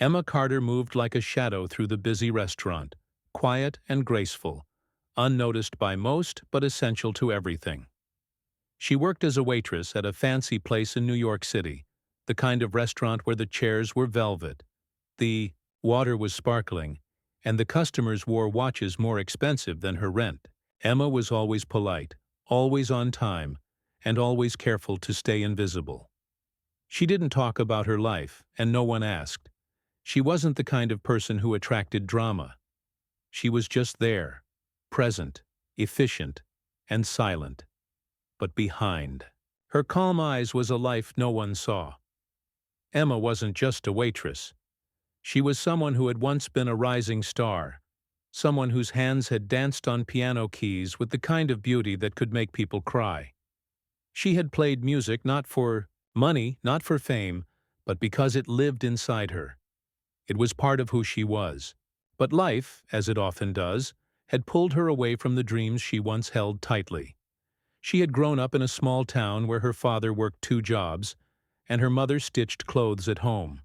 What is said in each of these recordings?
Emma Carter moved like a shadow through the busy restaurant, quiet and graceful, unnoticed by most but essential to everything. She worked as a waitress at a fancy place in New York City, the kind of restaurant where the chairs were velvet, the water was sparkling, and the customers wore watches more expensive than her rent. Emma was always polite, always on time, and always careful to stay invisible. She didn't talk about her life, and no one asked. She wasn't the kind of person who attracted drama. She was just there, present, efficient, and silent. But behind her calm eyes was a life no one saw. Emma wasn't just a waitress. She was someone who had once been a rising star, someone whose hands had danced on piano keys with the kind of beauty that could make people cry. She had played music not for money, not for fame, but because it lived inside her. It was part of who she was. But life, as it often does, had pulled her away from the dreams she once held tightly. She had grown up in a small town where her father worked 2 jobs, and her mother stitched clothes at home.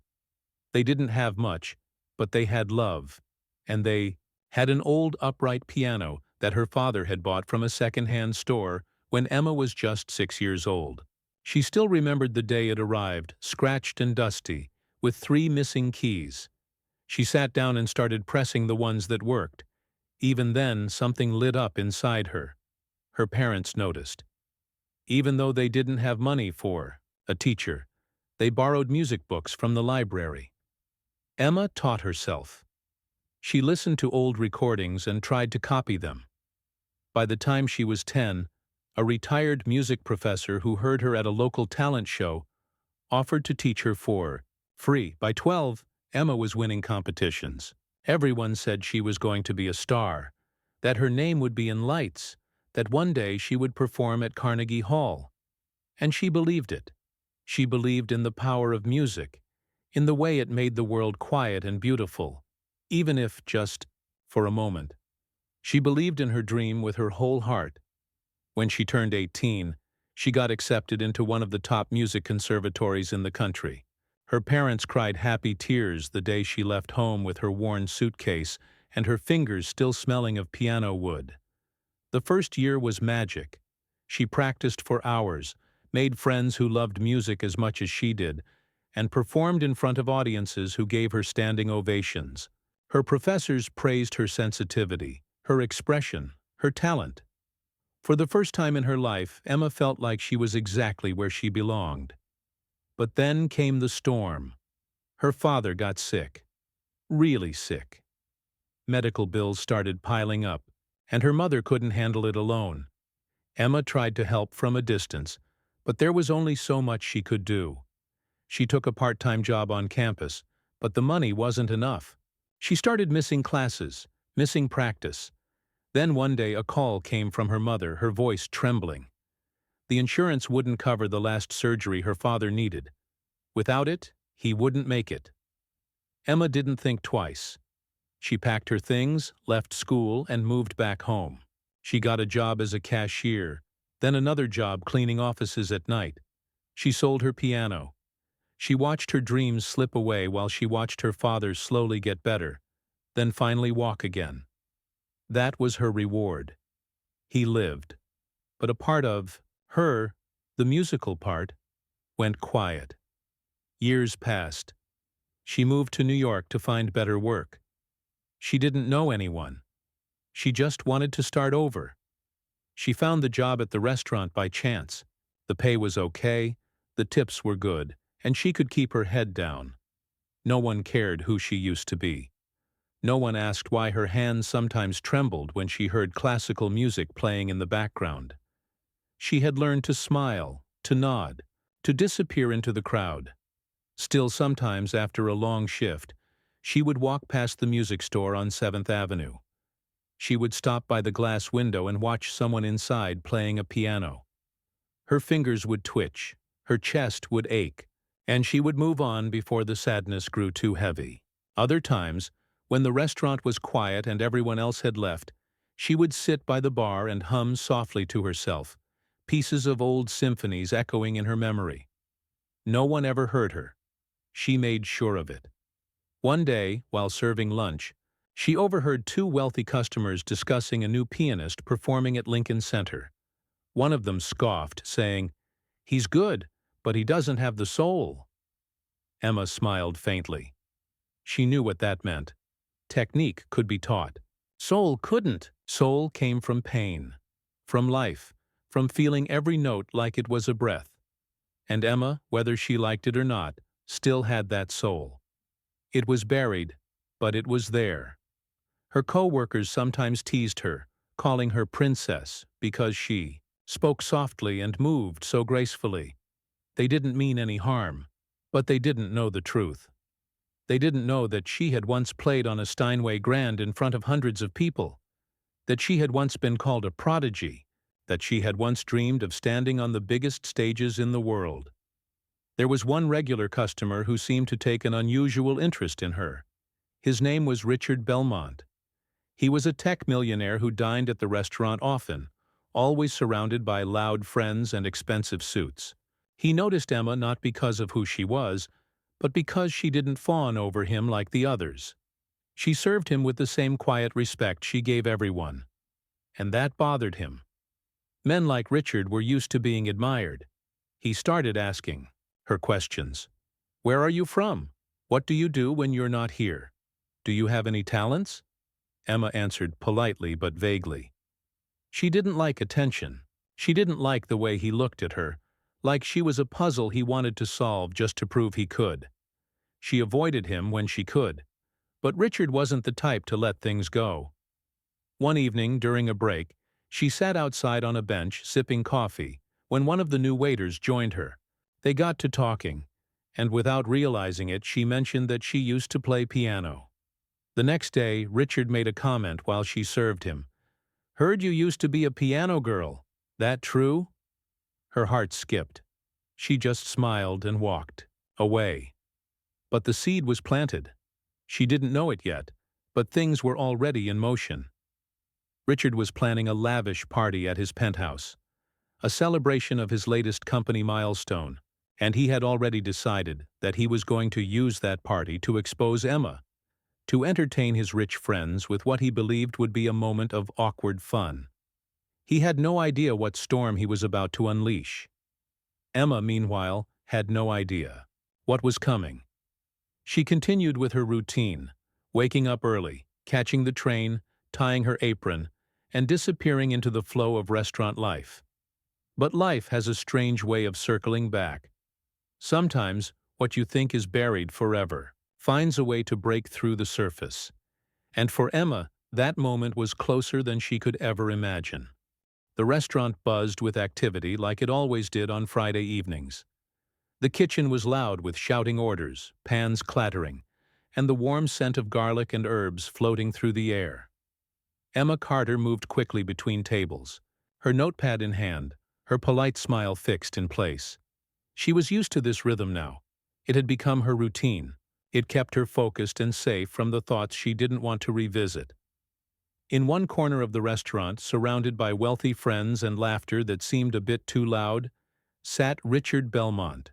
They didn't have much, but they had love, and they had an old upright piano that her father had bought from a second-hand store when Emma was just 6 years old. She still remembered the day it arrived, scratched and dusty, with 3 missing keys. She sat down and started pressing the ones that worked. Even then, something lit up inside her. Her parents noticed. Even though they didn't have money for a teacher, they borrowed music books from the library. Emma taught herself. She listened to old recordings and tried to copy them. By the time she was 10, a retired music professor who heard her at a local talent show offered to teach her for free. By 12, Emma was winning competitions. Everyone said she was going to be a star, that her name would be in lights, that one day she would perform at Carnegie Hall. And she believed it. She believed in the power of music, in the way it made the world quiet and beautiful, even if just for a moment. She believed in her dream with her whole heart. When she turned 18, she got accepted into one of the top music conservatories in the country. Her parents cried happy tears the day she left home with her worn suitcase and her fingers still smelling of piano wood. The first year was magic. She practiced for hours, made friends who loved music as much as she did, and performed in front of audiences who gave her standing ovations. Her professors praised her sensitivity, her expression, her talent. For the first time in her life, Emma felt like she was exactly where she belonged. But then came the storm. Her father got sick. Really sick. Medical bills started piling up, and her mother couldn't handle it alone. Emma tried to help from a distance, but there was only so much she could do. She took a part-time job on campus, but the money wasn't enough. She started missing classes, missing practice. Then one day a call came from her mother, her voice trembling. The insurance wouldn't cover the last surgery her father needed. Without it, he wouldn't make it. Emma didn't think twice. She packed her things, left school, and moved back home. She got a job as a cashier, then another job cleaning offices at night. She sold her piano. She watched her dreams slip away while she watched her father slowly get better, then finally walk again. That was her reward. He lived. But a part of her, the musical part, went quiet. Years passed. She moved to New York to find better work. She didn't know anyone. She just wanted to start over. She found the job at the restaurant by chance. The pay was okay, the tips were good, and she could keep her head down. No one cared who she used to be. No one asked why her hands sometimes trembled when she heard classical music playing in the background. She had learned to smile, to nod, to disappear into the crowd. Still, sometimes after a long shift, she would walk past the music store on 7th Avenue. She would stop by the glass window and watch someone inside playing a piano. Her fingers would twitch, her chest would ache, and she would move on before the sadness grew too heavy. Other times, when the restaurant was quiet and everyone else had left, she would sit by the bar and hum softly to herself, pieces of old symphonies echoing in her memory. No one ever heard her. She made sure of it. One day, while serving lunch, she overheard two wealthy customers discussing a new pianist performing at Lincoln Center. One of them scoffed, saying, "He's good, but he doesn't have the soul." Emma smiled faintly. She knew what that meant. Technique could be taught. Soul couldn't. Soul came from pain, from life, from feeling every note like it was a breath. And Emma, whether she liked it or not, still had that soul. It was buried, but it was there. Her co-workers sometimes teased her, calling her princess because she spoke softly and moved so gracefully. They didn't mean any harm, but they didn't know the truth. They didn't know that she had once played on a Steinway Grand in front of hundreds of people, that she had once been called a prodigy, that she had once dreamed of standing on the biggest stages in the world. There was one regular customer who seemed to take an unusual interest in her. His name was Richard Belmont. He was a tech millionaire who dined at the restaurant often, always surrounded by loud friends and expensive suits. He noticed Emma not because of who she was, but because she didn't fawn over him like the others. She served him with the same quiet respect she gave everyone. And that bothered him. Men like Richard were used to being admired. He started asking her questions. "Where are you from? What do you do when you're not here? Do you have any talents?" Emma answered politely but vaguely. She didn't like attention. She didn't like the way he looked at her, like she was a puzzle he wanted to solve just to prove he could. She avoided him when she could. But Richard wasn't the type to let things go. One evening, during a break, she sat outside on a bench sipping coffee when one of the new waiters joined her. They got to talking, and without realizing it, she mentioned that she used to play piano. The next day, Richard made a comment while she served him. "Heard you used to be a piano girl. That true?" Her heart skipped. She just smiled and walked away. But the seed was planted. She didn't know it yet, but things were already in motion. Richard was planning a lavish party at his penthouse, a celebration of his latest company milestone, and he had already decided that he was going to use that party to expose Emma, to entertain his rich friends with what he believed would be a moment of awkward fun. He had no idea what storm he was about to unleash. Emma, meanwhile, had no idea what was coming. She continued with her routine, waking up early, catching the train, tying her apron, and disappearing into the flow of restaurant life. But life has a strange way of circling back. Sometimes, what you think is buried forever finds a way to break through the surface. And for Emma, that moment was closer than she could ever imagine. The restaurant buzzed with activity like it always did on Friday evenings. The kitchen was loud with shouting orders, pans clattering, and the warm scent of garlic and herbs floating through the air. Emma Carter moved quickly between tables, her notepad in hand, her polite smile fixed in place. She was used to this rhythm now. It had become her routine. It kept her focused and safe from the thoughts she didn't want to revisit. In one corner of the restaurant, surrounded by wealthy friends and laughter that seemed a bit too loud, sat Richard Belmont.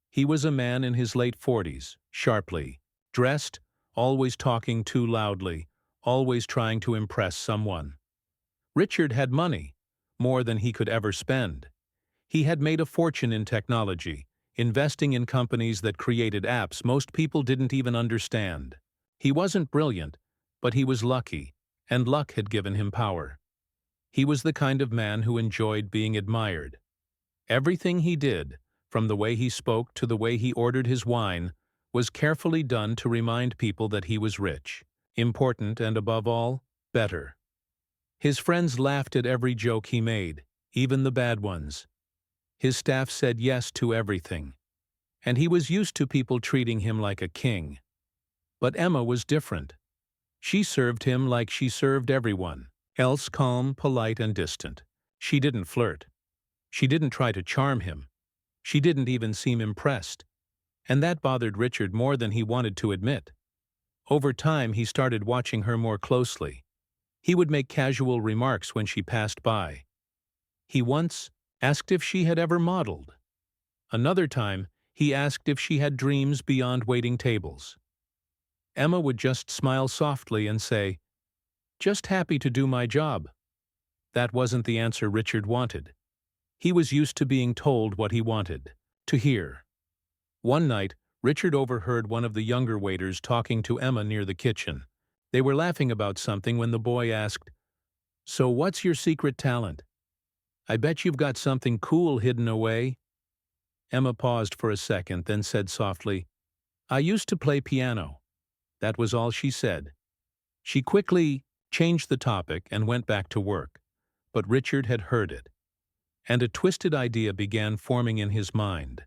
He was a man in his late 40s, sharply dressed, always talking too loudly, always trying to impress someone. Richard had money, more than he could ever spend. He had made a fortune in technology, investing in companies that created apps most people didn't even understand. He wasn't brilliant, but he was lucky, and luck had given him power. He was the kind of man who enjoyed being admired. Everything he did, from the way he spoke to the way he ordered his wine, was carefully done to remind people that he was rich, important, and above all, better. His friends laughed at every joke he made, even the bad ones. His staff said yes to everything, and he was used to people treating him like a king. But Emma was different. She served him like she served everyone else, calm, polite, and distant. She didn't flirt. She didn't try to charm him. She didn't even seem impressed. And that bothered Richard more than he wanted to admit. Over time, he started watching her more closely. He would make casual remarks when she passed by. He once asked if she had ever modeled. Another time, he asked if she had dreams beyond waiting tables. Emma would just smile softly and say, "Just happy to do my job." That wasn't the answer Richard wanted. He was used to being told what he wanted to hear. One night, Richard overheard one of the younger waiters talking to Emma near the kitchen. They were laughing about something when the boy asked, "So what's your secret talent? I bet you've got something cool hidden away." Emma paused for a second, then said softly, "I used to play piano." That was all she said. She quickly changed the topic and went back to work. But Richard had heard it, and a twisted idea began forming in his mind.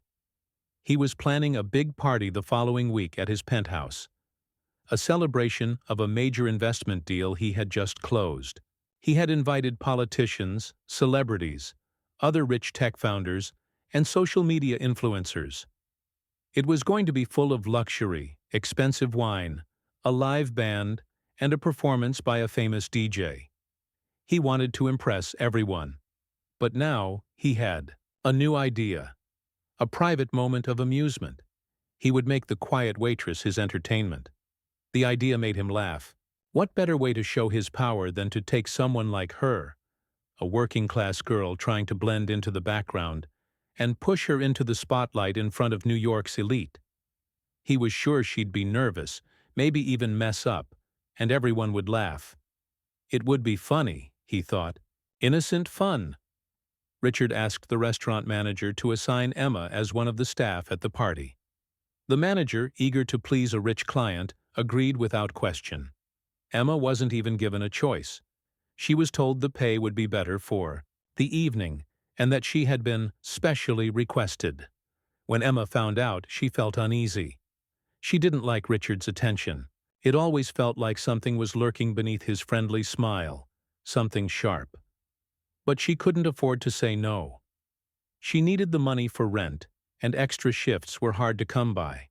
He was planning a big party the following week at his penthouse, a celebration of a major investment deal he had just closed. He had invited politicians, celebrities, other rich tech founders, and social media influencers. It was going to be full of luxury, expensive wine, a live band, and a performance by a famous DJ. He wanted to impress everyone. But now he had a new idea, a private moment of amusement. He would make the quiet waitress his entertainment. The idea made him laugh. What better way to show his power than to take someone like her, a working-class girl trying to blend into the background, and push her into the spotlight in front of New York's elite? He was sure she'd be nervous, maybe even mess up, and everyone would laugh. It would be funny, he thought. Innocent fun. Richard asked the restaurant manager to assign Emma as one of the staff at the party. The manager, eager to please a rich client, agreed without question. Emma wasn't even given a choice. She was told the pay would be better for the evening, and that she had been specially requested. When Emma found out, she felt uneasy. She didn't like Richard's attention. It always felt like something was lurking beneath his friendly smile, something sharp. But she couldn't afford to say no. She needed the money for rent, and extra shifts were hard to come by.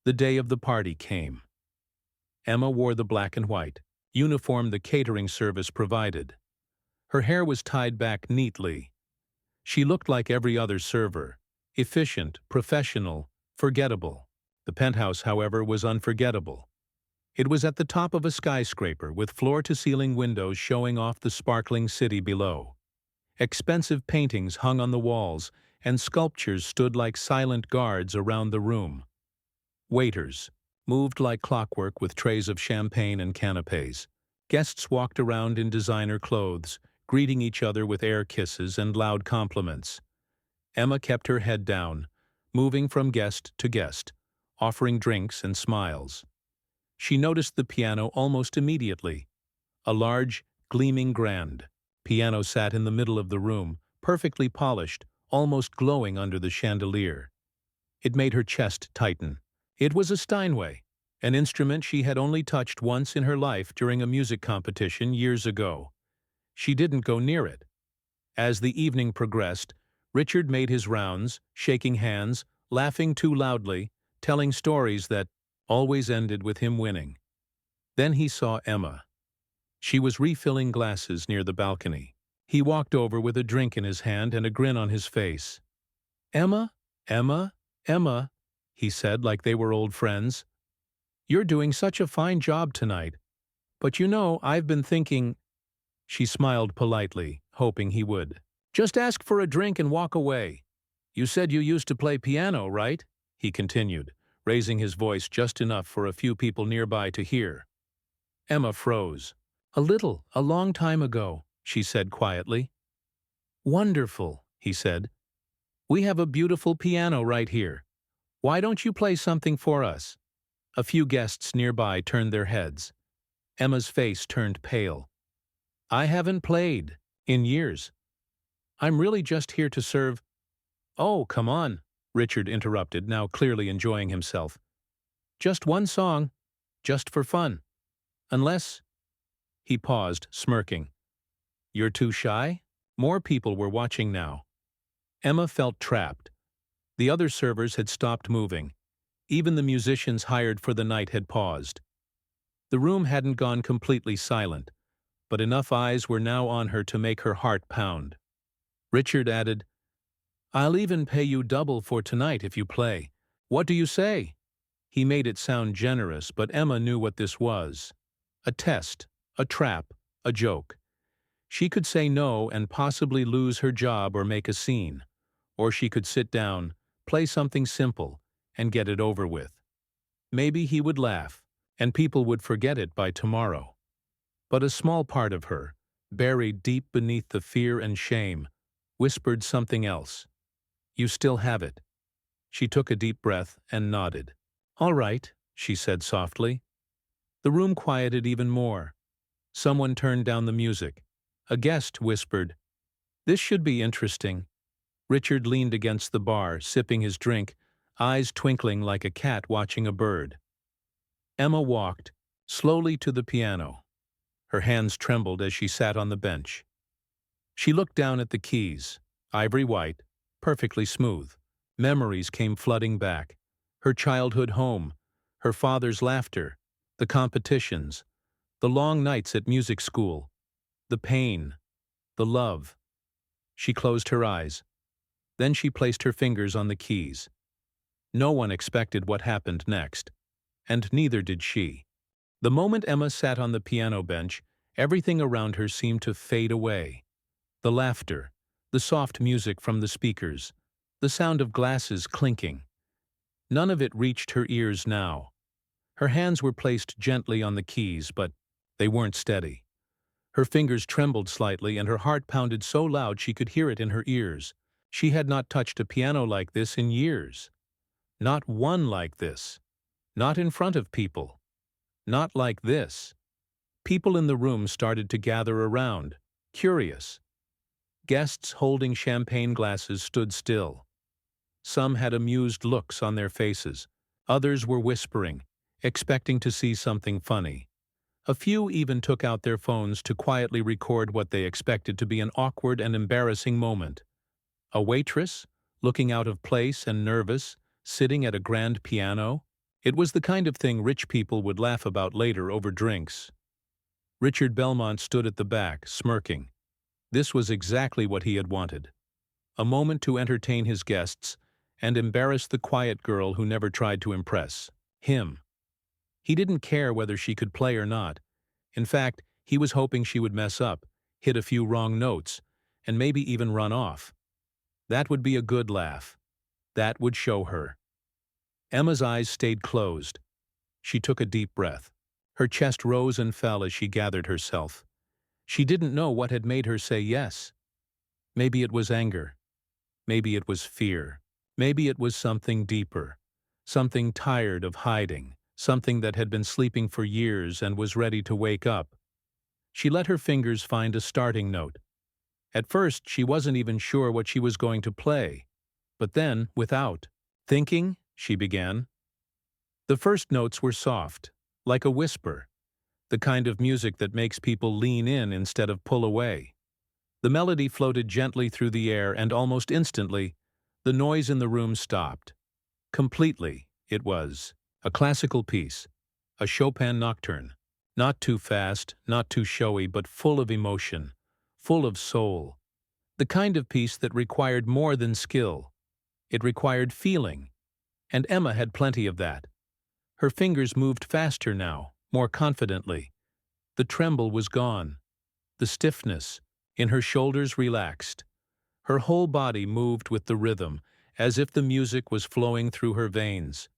The day of the party came. Emma wore the black and white uniform the catering service provided. Her hair was tied back neatly. She looked like every other server, efficient, professional, forgettable. The penthouse, however, was unforgettable. It was at the top of a skyscraper with floor-to-ceiling windows showing off the sparkling city below. Expensive paintings hung on the walls, and sculptures stood like silent guards around the room. Waiters moved like clockwork with trays of champagne and canapes. Guests walked around in designer clothes, greeting each other with air kisses and loud compliments. Emma kept her head down, moving from guest to guest, offering drinks and smiles. She noticed the piano almost immediately. A large, gleaming grand piano sat in the middle of the room, perfectly polished, almost glowing under the chandelier. It made her chest tighten. It was a Steinway, an instrument she had only touched once in her life during a music competition years ago. She didn't go near it. As the evening progressed, Richard made his rounds, shaking hands, laughing too loudly, telling stories that always ended with him winning. Then he saw Emma. She was refilling glasses near the balcony. He walked over with a drink in his hand and a grin on his face. "Emma, Emma, Emma," he said like they were old friends. "You're doing such a fine job tonight. But you know, I've been thinking—" She smiled politely, hoping he would. "Just ask for a drink and walk away. You said you used to play piano, right?" he continued, raising his voice just enough for a few people nearby to hear. Emma froze. A long time ago," she said quietly. "Wonderful," he said. "We have a beautiful piano right here. Why don't you play something for us?" A few guests nearby turned their heads. Emma's face turned pale. "I haven't played in years. I'm really just here to serve—" "Oh, come on," Richard interrupted, now clearly enjoying himself. "Just one song, just for fun. Unless—" He paused, smirking. "You're too shy?" More people were watching now. Emma felt trapped. The other servers had stopped moving. Even the musicians hired for the night had paused. The room hadn't gone completely silent, but enough eyes were now on her to make her heart pound. Richard added, "I'll even pay you double for tonight if you play. What do you say?" He made it sound generous, but Emma knew what this was. A test, a trap, a joke. She could say no and possibly lose her job or make a scene. Or she could sit down, play something simple, and get it over with. Maybe he would laugh, and people would forget it by tomorrow. But a small part of her, buried deep beneath the fear and shame, whispered something else. "You still have it." She took a deep breath and nodded. "All right," she said softly. The room quieted even more. Someone turned down the music. A guest whispered, "This should be interesting." Richard leaned against the bar, sipping his drink, eyes twinkling like a cat watching a bird. Emma walked slowly to the piano. Her hands trembled as she sat on the bench. She looked down at the keys, ivory white, perfectly smooth. Memories came flooding back. Her childhood home, her father's laughter, the competitions, the long nights at music school, the pain, the love. She closed her eyes. Then she placed her fingers on the keys. No one expected what happened next, and neither did she. The moment Emma sat on the piano bench, everything around her seemed to fade away. The laughter, the soft music from the speakers, the sound of glasses clinking. None of it reached her ears now. Her hands were placed gently on the keys, but they weren't steady. Her fingers trembled slightly and her heart pounded so loud she could hear it in her ears. She had not touched a piano like this in years. Not one like this. Not in front of people. Not like this. People in the room started to gather around, curious. Guests holding champagne glasses stood still. Some had amused looks on their faces. Others were whispering, expecting to see something funny. A few even took out their phones to quietly record what they expected to be an awkward and embarrassing moment. A waitress, looking out of place and nervous, sitting at a grand piano. It was the kind of thing rich people would laugh about later over drinks. Richard Belmont stood at the back, smirking. This was exactly what he had wanted. A moment to entertain his guests and embarrass the quiet girl who never tried to impress him. He didn't care whether she could play or not. In fact, he was hoping she would mess up, hit a few wrong notes, and maybe even run off. That would be a good laugh. That would show her. Emma's eyes stayed closed. She took a deep breath. Her chest rose and fell as she gathered herself. She didn't know what had made her say yes. Maybe it was anger. Maybe it was fear. Maybe it was something deeper. Something tired of hiding. Something that had been sleeping for years and was ready to wake up. She let her fingers find a starting note. At first, she wasn't even sure what she was going to play. But then, without thinking, she began. The first notes were soft, like a whisper, the kind of music that makes people lean in instead of pull away. The melody floated gently through the air and almost instantly, the noise in the room stopped. Completely, it was a classical piece, a Chopin nocturne. Not too fast, not too showy, but full of emotion, full of soul. The kind of piece that required more than skill. It required feeling, and Emma had plenty of that. Her fingers moved faster now, more confidently. The tremble was gone. The stiffness in her shoulders relaxed. Her whole body moved with the rhythm, as if the music was flowing through her veins.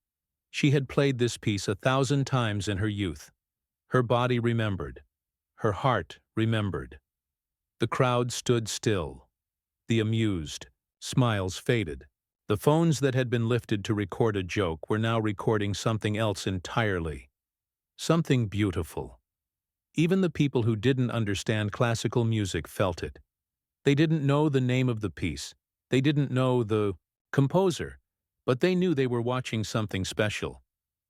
She had played this piece 1,000 times in her youth. Her body remembered. Her heart remembered. The crowd stood still. The amused smiles faded. The phones that had been lifted to record a joke were now recording something else entirely. Something beautiful. Even the people who didn't understand classical music felt it. They didn't know the name of the piece. They didn't know the composer. But they knew they were watching something special.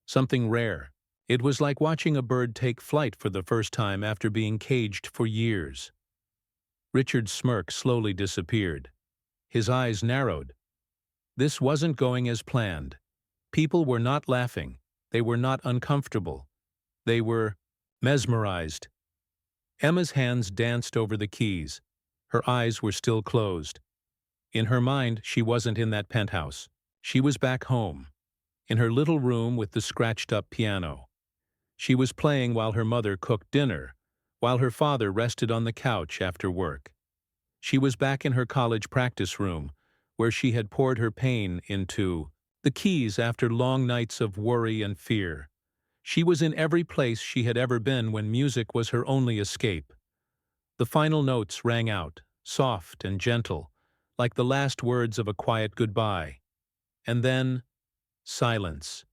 Something rare. It was like watching a bird take flight for the first time after being caged for years. Richard's smirk slowly disappeared. His eyes narrowed. This wasn't going as planned. People were not laughing. They were not uncomfortable. They were mesmerized. Emma's hands danced over the keys. Her eyes were still closed. In her mind, she wasn't in that penthouse. She was back home. in her little room with the scratched-up piano. She was playing while her mother cooked dinner, while her father rested on the couch after work. She was back in her college practice room, where she had poured her pain into the keys after long nights of worry and fear. She was in every place she had ever been when music was her only escape. The final notes rang out, soft and gentle, like the last words of a quiet goodbye. And then, silence.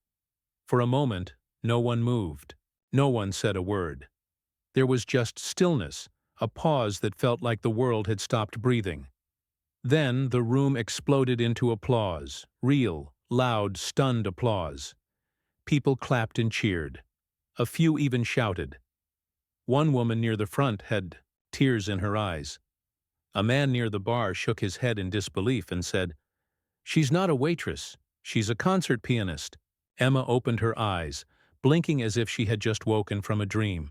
For a moment, no one moved. No one said a word. There was just stillness, a pause that felt like the world had stopped breathing. Then the room exploded into applause, real, loud, stunned applause. People clapped and cheered. A few even shouted. One woman near the front had tears in her eyes. A man near the bar shook his head in disbelief and said, "She's not a waitress. She's a concert pianist." Emma opened her eyes, blinking as if she had just woken from a dream.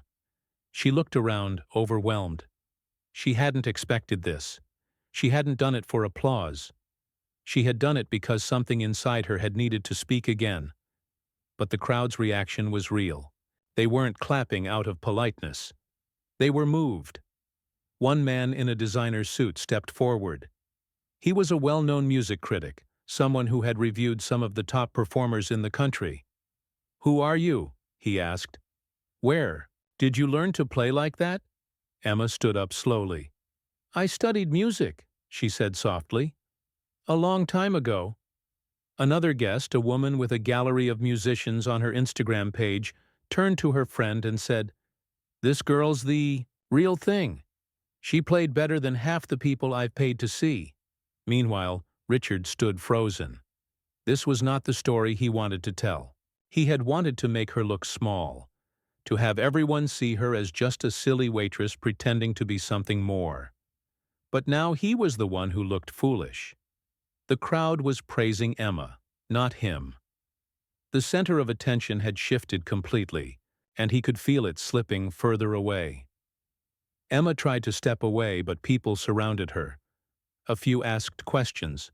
She looked around, overwhelmed. She hadn't expected this. She hadn't done it for applause. She had done it because something inside her had needed to speak again. But the crowd's reaction was real. They weren't clapping out of politeness. They were moved. One man in a designer suit stepped forward. He was a well-known music critic, someone who had reviewed some of the top performers in the country. "Who are you?" he asked. "Where? Did you learn to play like that?" Emma stood up slowly. "I studied music," she said softly. "A long time ago." Another guest, a woman with a gallery of musicians on her Instagram page, turned to her friend and said, "This girl's the real thing. She played better than half the people I've paid to see." Meanwhile, Richard stood frozen. This was not the story he wanted to tell. He had wanted to make her look small, to have everyone see her as just a silly waitress pretending to be something more. But now he was the one who looked foolish. The crowd was praising Emma, not him. The center of attention had shifted completely, and he could feel it slipping further away. Emma tried to step away, but people surrounded her. A few asked questions.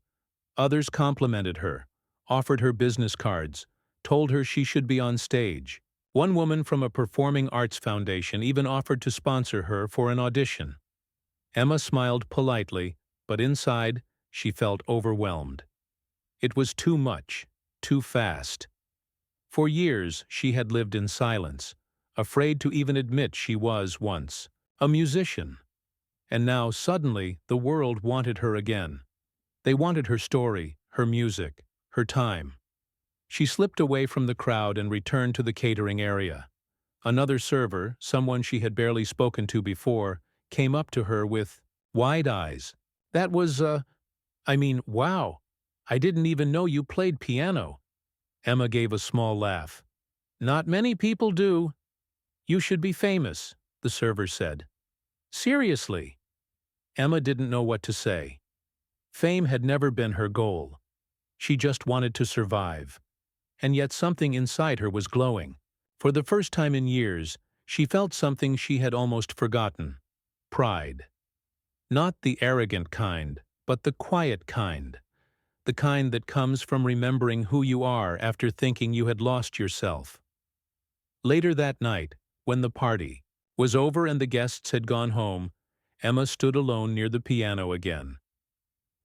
Others complimented her, offered her business cards, told her she should be on stage. One woman from a performing arts foundation even offered to sponsor her for an audition. Emma smiled politely, but inside, she felt overwhelmed. It was too much, too fast. For years, she had lived in silence, afraid to even admit she was, once, a musician. And now, suddenly, the world wanted her again. They wanted her story, her music, her time. She slipped away from the crowd and returned to the catering area. Another server, someone she had barely spoken to before, came up to her with wide eyes. "That was, wow. I didn't even know you played piano." Emma gave a small laugh. "Not many people do." "You should be famous," the server said. "Seriously." Emma didn't know what to say. Fame had never been her goal. She just wanted to survive. And yet something inside her was glowing. For the first time in years, she felt something she had almost forgotten. Pride. Not the arrogant kind, but the quiet kind. The kind that comes from remembering who you are after thinking you had lost yourself. Later that night, when the party was over and the guests had gone home, Emma stood alone near the piano again.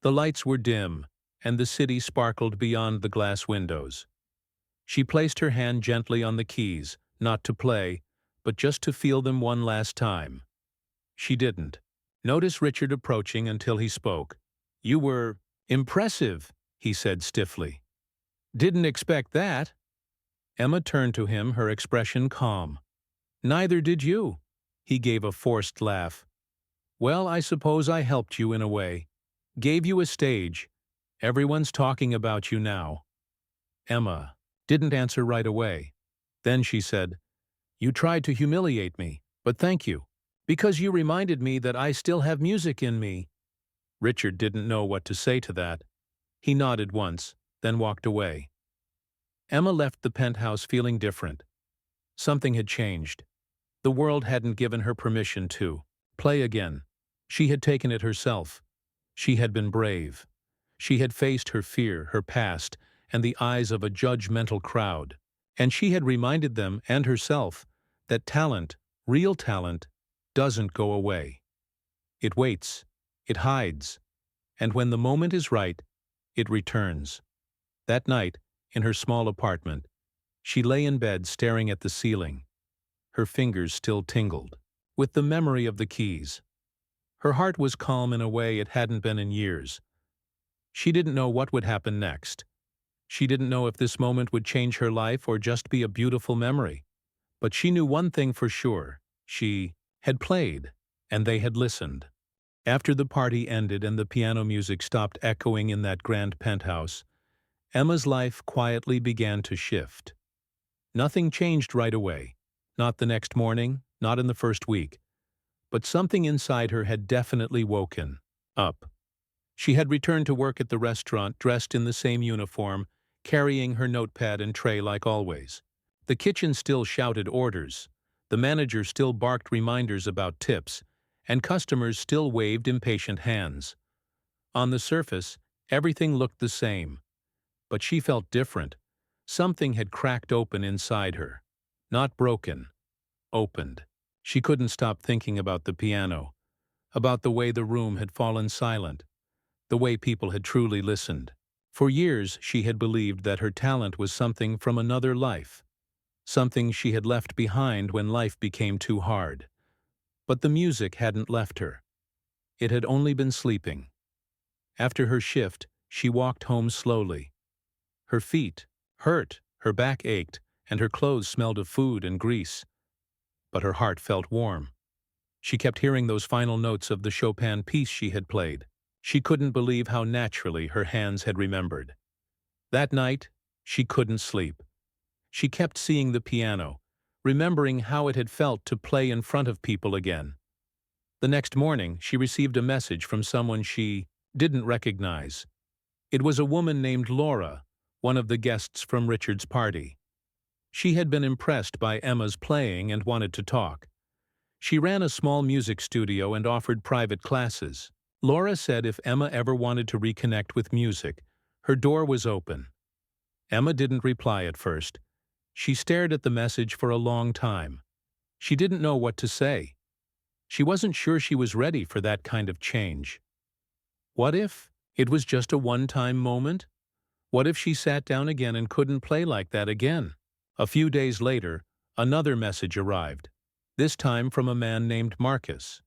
The lights were dim, and the city sparkled beyond the glass windows. She placed her hand gently on the keys, not to play, but just to feel them one last time. She didn't notice Richard approaching until he spoke. "You were impressive," he said stiffly. "Didn't expect that." Emma turned to him, her expression calm. "Neither did you." He gave a forced laugh. "Well, I suppose I helped you in a way. Gave you a stage. Everyone's talking about you now." Emma didn't answer right away. Then she said, "You tried to humiliate me, but thank you. Because you reminded me that I still have music in me." Richard didn't know what to say to that. He nodded once, then walked away. Emma left the penthouse feeling different. Something had changed. The world hadn't given her permission to play again. She had taken it herself. She had been brave. She had faced her fear, her past, and the eyes of a judgmental crowd. And she had reminded them and herself that talent, real talent, doesn't go away. It waits, it hides, and when the moment is right, it returns. That night, in her small apartment, she lay in bed staring at the ceiling. Her fingers still tingled, with the memory of the keys. Her heart was calm in a way it hadn't been in years. She didn't know what would happen next. She didn't know if this moment would change her life or just be a beautiful memory. But she knew one thing for sure. She had played, and they had listened. After the party ended and the piano music stopped echoing in that grand penthouse, Emma's life quietly began to shift. Nothing changed right away. Not the next morning, not in the first week. But something inside her had definitely woken up. She had returned to work at the restaurant dressed in the same uniform, carrying her notepad and tray like always. The kitchen still shouted orders, the manager still barked reminders about tips, and customers still waved impatient hands. On the surface, everything looked the same. But she felt different. Something had cracked open inside her. Not broken. Opened. She couldn't stop thinking about the piano, about the way the room had fallen silent, the way people had truly listened. For years she had believed that her talent was something from another life, something she had left behind when life became too hard. But the music hadn't left her. It had only been sleeping. After her shift, she walked home slowly. Her feet hurt, her back ached, and her clothes smelled of food and grease. But her heart felt warm. She kept hearing those final notes of the Chopin piece she had played. She couldn't believe how naturally her hands had remembered. That night, she couldn't sleep. She kept seeing the piano, remembering how it had felt to play in front of people again. The next morning, she received a message from someone she didn't recognize. It was a woman named Laura, one of the guests from Richard's party. She had been impressed by Emma's playing and wanted to talk. She ran a small music studio and offered private classes. Laura said if Emma ever wanted to reconnect with music, her door was open. Emma didn't reply at first. She stared at the message for a long time. She didn't know what to say. She wasn't sure she was ready for that kind of change. What if it was just a one-time moment? What if she sat down again and couldn't play like that again? A few days later, another message arrived, this time from a man named Marcus.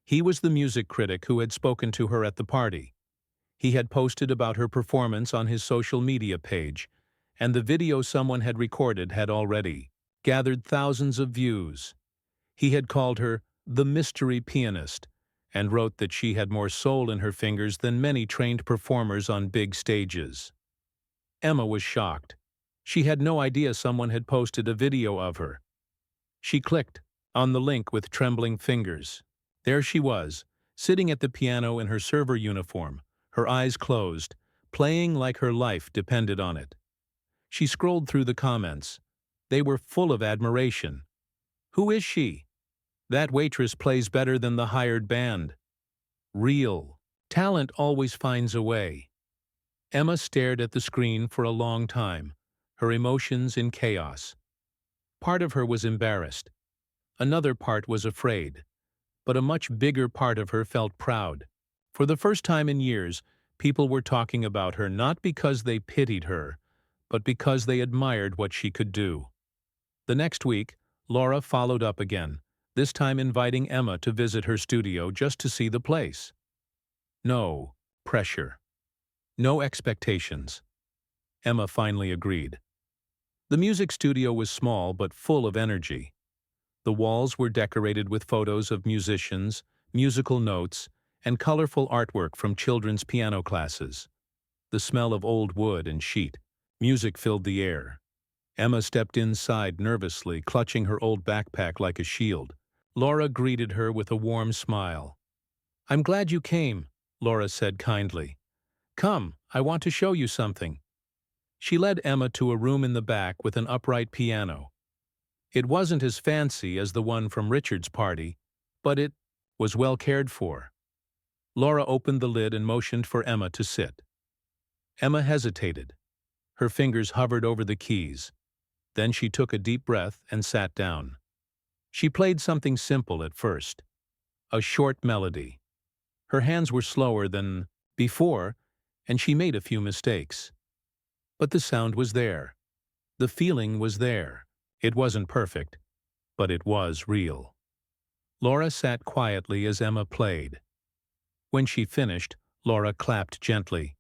He was the music critic who had spoken to her at the party. He had posted about her performance on his social media page, and the video someone had recorded had already gathered thousands of views. He had called her the mystery pianist, and wrote that she had more soul in her fingers than many trained performers on big stages. Emma was shocked. She had no idea someone had posted a video of her. She clicked on the link with trembling fingers. There she was, sitting at the piano in her server uniform, her eyes closed, playing like her life depended on it. She scrolled through the comments. They were full of admiration. Who is she? That waitress plays better than the hired band. Real. Talent always finds a way. Emma stared at the screen for a long time, her emotions in chaos. Part of her was embarrassed. Another part was afraid. But a much bigger part of her felt proud. For the first time in years, people were talking about her not because they pitied her, but because they admired what she could do. The next week, Laura followed up again, this time inviting Emma to visit her studio just to see the place. No pressure. No expectations. Emma finally agreed. The music studio was small but full of energy. The walls were decorated with photos of musicians, musical notes, and colorful artwork from children's piano classes. The smell of old wood and sheet music filled the air. Emma stepped inside nervously, clutching her old backpack like a shield. Laura greeted her with a warm smile. "I'm glad you came," Laura said kindly. "Come, I want to show you something." She led Emma to a room in the back with an upright piano. It wasn't as fancy as the one from Richard's party, but it was well cared for. Laura opened the lid and motioned for Emma to sit. Emma hesitated. Her fingers hovered over the keys. Then she took a deep breath and sat down. She played something simple at first, a short melody. Her hands were slower than before, and she made a few mistakes. But the sound was there. The feeling was there. It wasn't perfect, but it was real. Laura sat quietly as Emma played. When she finished, Laura clapped gently.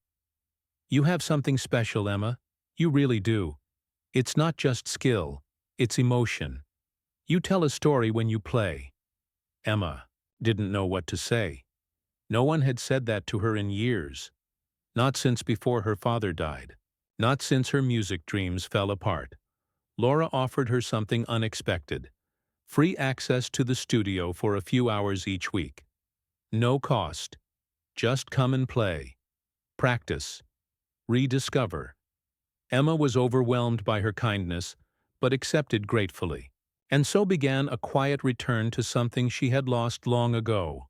"You have something special, Emma. You really do. It's not just skill, it's emotion. You tell a story when you play." Emma didn't know what to say. No one had said that to her in years. Not since before her father died. Not since her music dreams fell apart. Laura offered her something unexpected. Free access to the studio for a few hours each week. No cost. Just come and play. Practice. Rediscover. Emma was overwhelmed by her kindness, but accepted gratefully. And so began a quiet return to something she had lost long ago.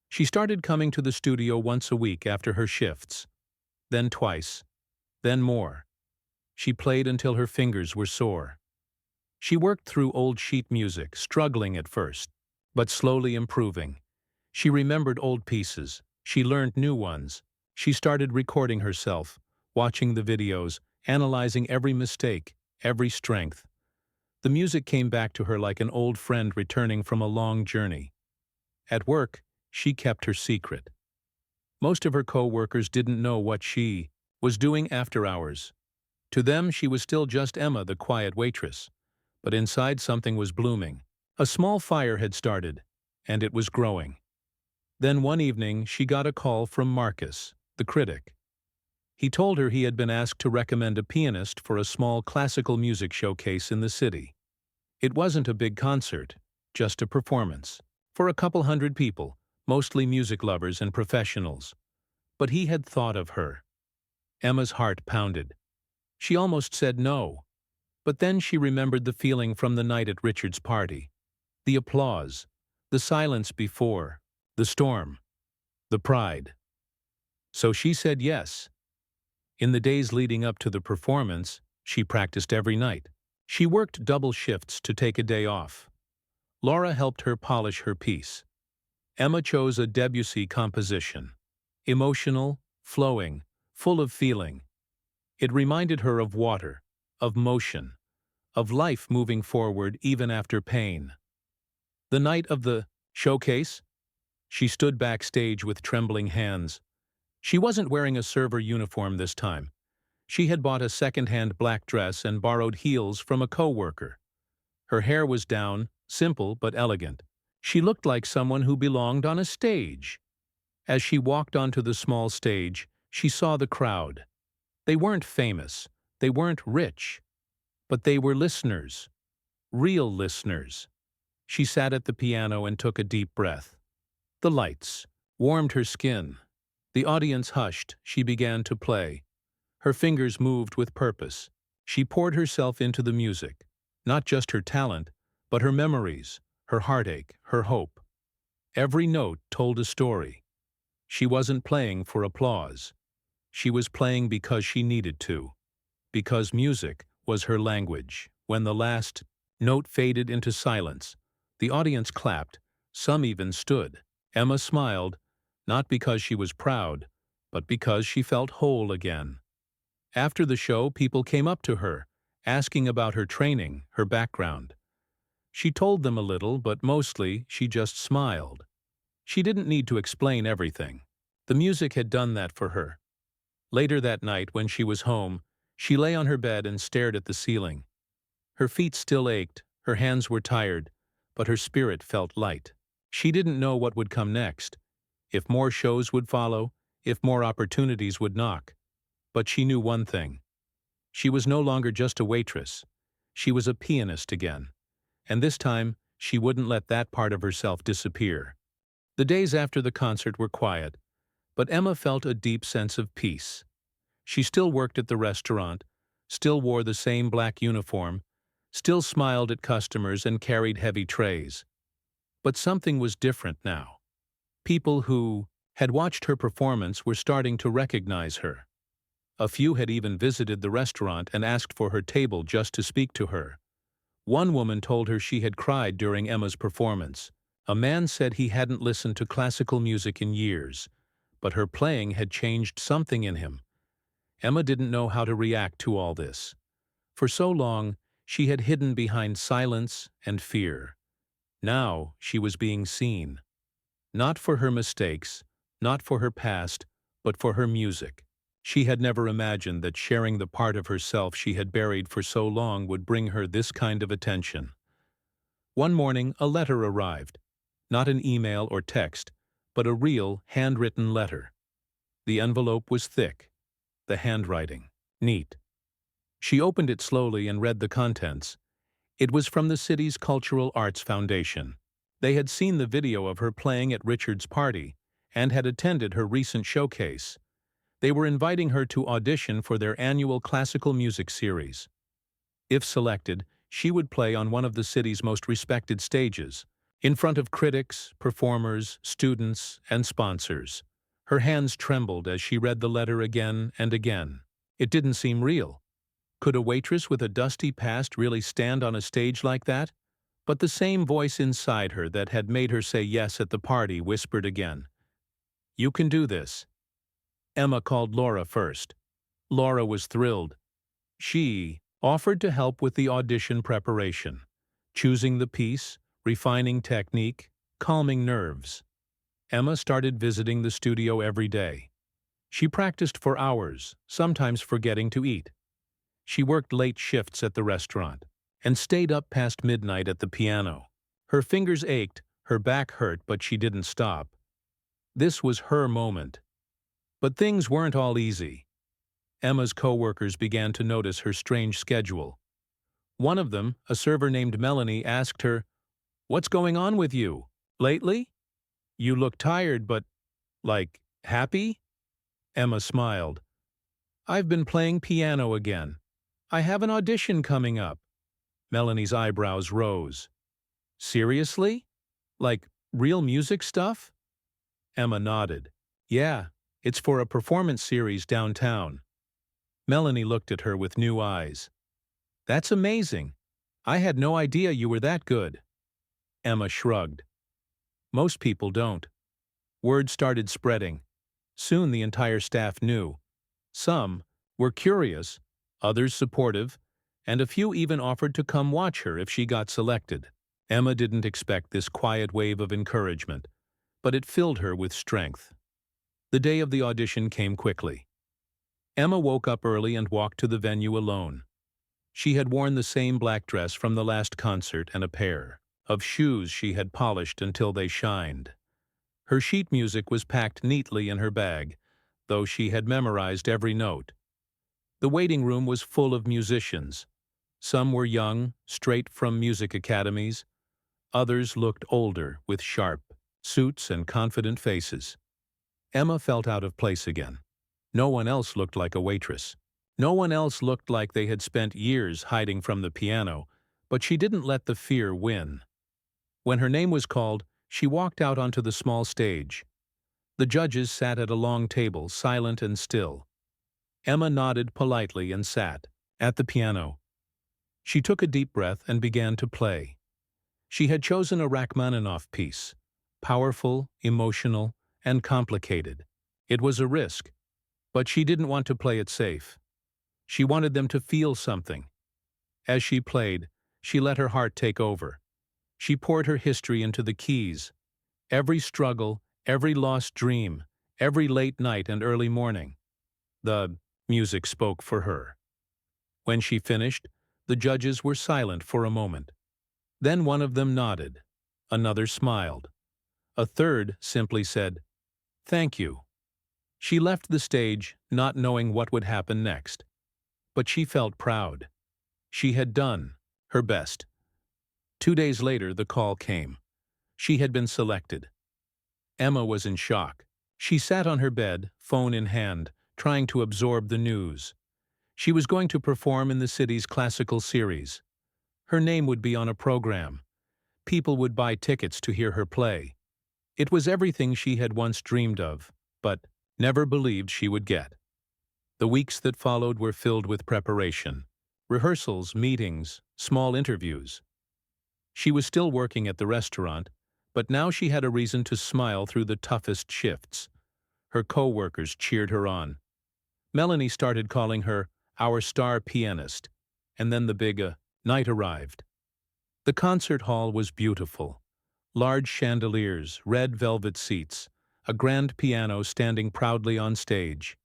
She started coming to the studio once a week after her shifts. Then twice. Then more. She played until her fingers were sore. She worked through old sheet music, struggling at first, but slowly improving. She remembered old pieces. She learned new ones. She started recording herself, watching the videos, analyzing every mistake, every strength. The music came back to her like an old friend returning from a long journey. At work, she kept her secret. Most of her co-workers didn't know what she was doing after hours. To them, she was still just Emma, the quiet waitress. But inside, something was blooming. A small fire had started, and it was growing. Then one evening, she got a call from Marcus, the critic. He told her he had been asked to recommend a pianist for a small classical music showcase in the city. It wasn't a big concert, just a performance. For a couple hundred people, mostly music lovers and professionals. But he had thought of her. Emma's heart pounded. She almost said no. But then she remembered the feeling from the night at Richard's party. The applause, the silence before, the storm, the pride. So she said yes. In the days leading up to the performance, she practiced every night. She worked double shifts to take a day off. Laura helped her polish her piece. Emma chose a Debussy composition. Emotional, flowing, full of feeling. It reminded her of water, of motion, of life moving forward even after pain. The night of the showcase, she stood backstage with trembling hands. She wasn't wearing a server uniform this time. She had bought a second-hand black dress and borrowed heels from a co-worker. Her hair was down, simple but elegant. She looked like someone who belonged on a stage. As she walked onto the small stage, she saw the crowd. They weren't famous, they weren't rich, but they were listeners, real listeners. She sat at the piano and took a deep breath. The lights warmed her skin. The audience hushed. She began to play. Her fingers moved with purpose. She poured herself into the music, not just her talent, but her memories, her heartache, her hope. Every note told a story. She wasn't playing for applause. She was playing because she needed to, because music was her language. When the last note faded into silence, the audience clapped, some even stood. Emma smiled, not because she was proud, but because she felt whole again. After the show, people came up to her, asking about her training, her background. She told them a little, but mostly she just smiled. She didn't need to explain everything. The music had done that for her. Later that night, when she was home, she lay on her bed and stared at the ceiling. Her feet still ached, her hands were tired, but her spirit felt light. She didn't know what would come next, if more shows would follow, if more opportunities would knock. But she knew one thing. She was no longer just a waitress. She was a pianist again. And this time, she wouldn't let that part of herself disappear. The days after the concert were quiet, but Emma felt a deep sense of peace. She still worked at the restaurant, still wore the same black uniform, still smiled at customers and carried heavy trays. But something was different now. People who had watched her performance were starting to recognize her. A few had even visited the restaurant and asked for her table just to speak to her. One woman told her she had cried during Emma's performance. A man said he hadn't listened to classical music in years, but her playing had changed something in him. Emma didn't know how to react to all this. For so long, she had hidden behind silence and fear. Now she was being seen. Not for her mistakes, not for her past, but for her music. She had never imagined that sharing the part of herself she had buried for so long would bring her this kind of attention. One morning, a letter arrived. Not an email or text, but a real, handwritten letter. The envelope was thick, the handwriting neat. She opened it slowly and read the contents. It was from the city's Cultural Arts Foundation. They had seen the video of her playing at Richard's party and had attended her recent showcase. They were inviting her to audition for their annual classical music series. If selected, she would play on one of the city's most respected stages, in front of critics, performers, students, and sponsors. Her hands trembled as she read the letter again and again. It didn't seem real. Could a waitress with a dusty past really stand on a stage like that? But the same voice inside her that had made her say yes at the party whispered again, "You can do this." Emma called Laura first. Laura was thrilled. She offered to help with the audition preparation, choosing the piece, refining technique, calming nerves. Emma started visiting the studio every day. She practiced for hours, sometimes forgetting to eat. She worked late shifts at the restaurant and stayed up past midnight at the piano. Her fingers ached, her back hurt, but she didn't stop. This was her moment. But things weren't all easy. Emma's co-workers began to notice her strange schedule. One of them, a server named Melanie, asked her, "What's going on with you? Lately? You look tired, but, like, happy?" Emma smiled. "I've been playing piano again. I have an audition coming up." Melanie's eyebrows rose. "Seriously? Like, real music stuff?" Emma nodded. "Yeah, it's for a performance series downtown." Melanie looked at her with new eyes. "That's amazing. I had no idea you were that good." Emma shrugged. "Most people don't." Word started spreading. Soon the entire staff knew. Some were curious, others supportive, and a few even offered to come watch her if she got selected. Emma didn't expect this quiet wave of encouragement, but it filled her with strength. The day of the audition came quickly. Emma woke up early and walked to the venue alone. She had worn the same black dress from the last concert and a pair of shoes she had polished until they shined. Her sheet music was packed neatly in her bag, though she had memorized every note. The waiting room was full of musicians. Some were young, straight from music academies. Others looked older, with sharp suits and confident faces. Emma felt out of place again. No one else looked like a waitress. No one else looked like they had spent years hiding from the piano, but she didn't let the fear win. When her name was called, she walked out onto the small stage. The judges sat at a long table, silent and still. Emma nodded politely and sat at the piano. She took a deep breath and began to play. She had chosen a Rachmaninoff piece, powerful, emotional, and complicated. It was a risk, but she didn't want to play it safe. She wanted them to feel something. As she played, she let her heart take over. She poured her history into the keys. Every struggle, every lost dream, every late night and early morning. The music spoke for her. When she finished, the judges were silent for a moment. Then one of them nodded. Another smiled. A third simply said, "Thank you." She left the stage, not knowing what would happen next. But she felt proud. She had done her best. 2 days later, the call came. She had been selected. Emma was in shock. She sat on her bed, phone in hand, trying to absorb the news. She was going to perform in the city's classical series. Her name would be on a program. People would buy tickets to hear her play. It was everything she had once dreamed of, but never believed she would get. The weeks that followed were filled with preparation. Rehearsals, meetings, small interviews. She was still working at the restaurant, but now she had a reason to smile through the toughest shifts. Her co-workers cheered her on. Melanie started calling her our star pianist, and then the big night arrived. The concert hall was beautiful. Large chandeliers, red velvet seats, a grand piano standing proudly on stage.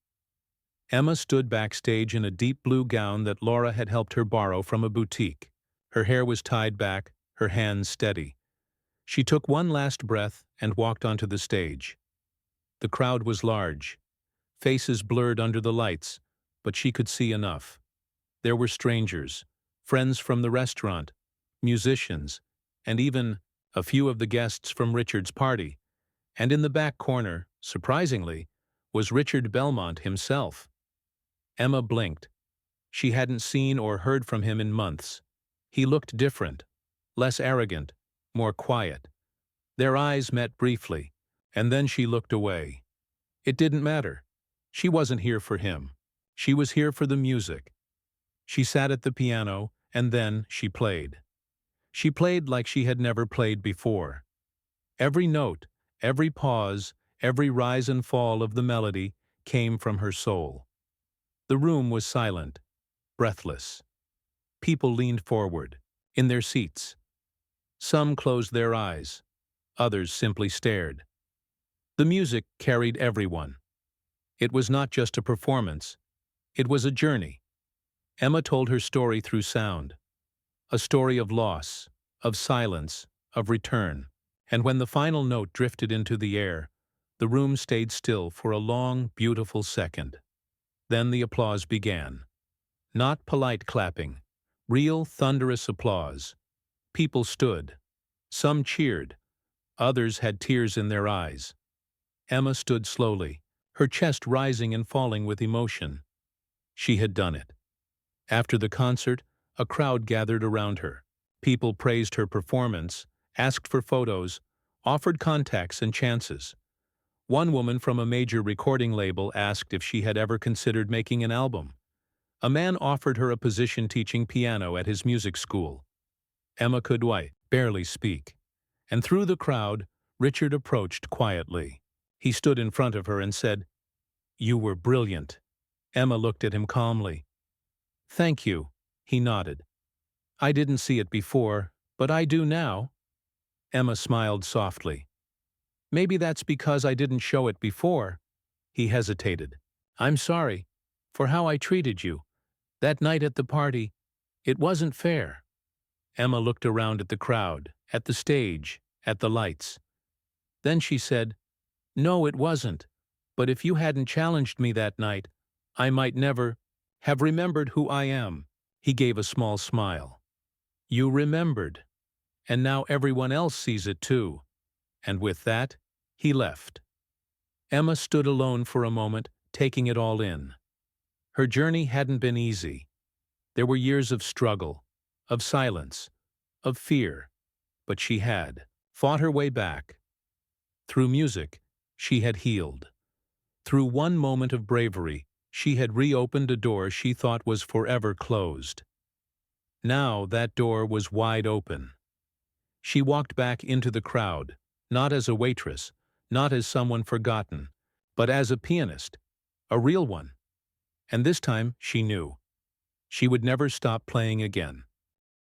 Emma stood backstage in a deep blue gown that Laura had helped her borrow from a boutique. Her hair was tied back, her hands steady. She took one last breath and walked onto the stage. The crowd was large, faces blurred under the lights, but she could see enough. There were strangers, friends from the restaurant, musicians, and even a few of the guests from Richard's party. And in the back corner, surprisingly, was Richard Belmont himself. Emma blinked. She hadn't seen or heard from him in months. He looked different, less arrogant, more quiet. Their eyes met briefly, and then she looked away. It didn't matter. She wasn't here for him. She was here for the music. She sat at the piano, and then she played. She played like she had never played before. Every note, every pause, every rise and fall of the melody came from her soul. The room was silent, breathless. People leaned forward, in their seats. Some closed their eyes. Others simply stared. The music carried everyone. It was not just a performance. It was a journey. Emma told her story through sound. A story of loss, of silence, of return. And when the final note drifted into the air, the room stayed still for a long, beautiful second. Then the applause began. Not polite clapping, real thunderous applause. People stood. Some cheered. Others had tears in their eyes. Emma stood slowly, her chest rising and falling with emotion. She had done it. After the concert, a crowd gathered around her. People praised her performance, asked for photos, offered contacts and chances. One woman from a major recording label asked if she had ever considered making an album. A man offered her a position teaching piano at his music school. Emma could barely speak. And through the crowd, Richard approached quietly. He stood in front of her and said, "You were brilliant." Emma looked at him calmly. "Thank you," he nodded. "I didn't see it before, but I do now." Emma smiled softly. "Maybe that's because I didn't show it before." He hesitated. "I'm sorry for how I treated you. That night at the party, it wasn't fair." Emma looked around at the crowd, at the stage, at the lights. Then she said, "No, it wasn't. But if you hadn't challenged me that night, I might never have remembered who I am." He gave a small smile. "You remembered. And now everyone else sees it too." And with that, he left. Emma stood alone for a moment, taking it all in. Her journey hadn't been easy. There were years of struggle, of silence, of fear, but she had fought her way back. Through music, she had healed. Through one moment of bravery, she had reopened a door she thought was forever closed. Now that door was wide open. She walked back into the crowd, not as a waitress, not as someone forgotten, but as a pianist, a real one. And this time she knew. She would never stop playing again.